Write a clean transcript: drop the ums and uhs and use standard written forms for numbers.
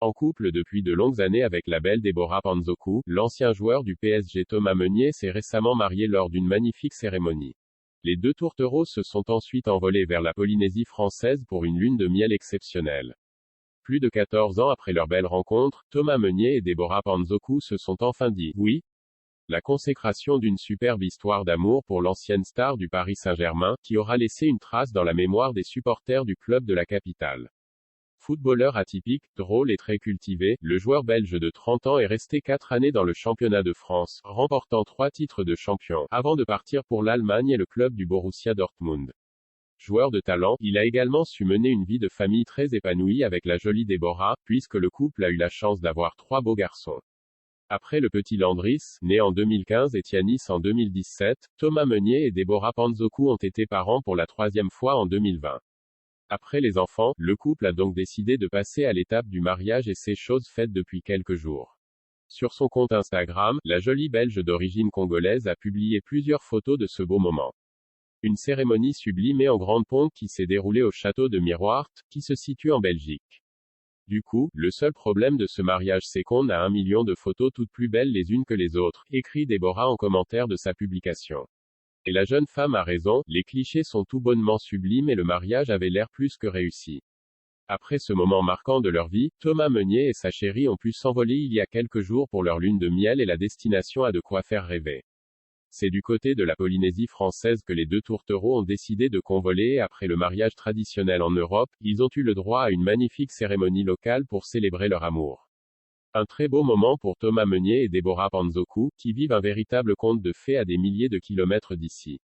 En couple depuis de longues années avec la belle Deborah Panzoku, l'ancien joueur du PSG Thomas Meunier s'est récemment marié lors d'une magnifique cérémonie. Les deux tourtereaux se sont ensuite envolés vers la Polynésie française pour une lune de miel exceptionnelle. Plus de 14 ans après leur belle rencontre, Thomas Meunier et Deborah Panzoku se sont enfin dit « oui ». La consécration d'une superbe histoire d'amour pour l'ancienne star du Paris Saint-Germain, qui aura laissé une trace dans la mémoire des supporters du club de la capitale. Footballeur atypique, drôle et très cultivé, le joueur belge de 30 ans est resté 4 années dans le championnat de France, remportant 3 titres de champion, avant de partir pour l'Allemagne et le club du Borussia Dortmund. Joueur de talent, il a également su mener une vie de famille très épanouie avec la jolie Deborah, puisque le couple a eu la chance d'avoir 3 beaux garçons. Après le petit Landris, né en 2015 et Tianis en 2017, Thomas Meunier et Deborah Panzoku ont été parents pour la 3e fois en 2020. Après les enfants, le couple a donc décidé de passer à l'étape du mariage et c'est chose faite depuis quelques jours. Sur son compte Instagram, la jolie Belge d'origine congolaise a publié plusieurs photos de ce beau moment. Une cérémonie sublime et en grande pompe qui s'est déroulée au château de Miroart, qui se situe en Belgique. Du coup, le seul problème de ce mariage c'est qu'on a 1 million de photos toutes plus belles les unes que les autres, écrit Deborah en commentaire de sa publication. Et la jeune femme a raison, les clichés sont tout bonnement sublimes et le mariage avait l'air plus que réussi. Après ce moment marquant de leur vie, Thomas Meunier et sa chérie ont pu s'envoler il y a quelques jours pour leur lune de miel et la destination a de quoi faire rêver. C'est du côté de la Polynésie française que les deux tourtereaux ont décidé de convoler et après le mariage traditionnel en Europe, ils ont eu le droit à une magnifique cérémonie locale pour célébrer leur amour. Un très beau moment pour Thomas Meunier et Deborah Panzoku, qui vivent un véritable conte de fées à des milliers de kilomètres d'ici.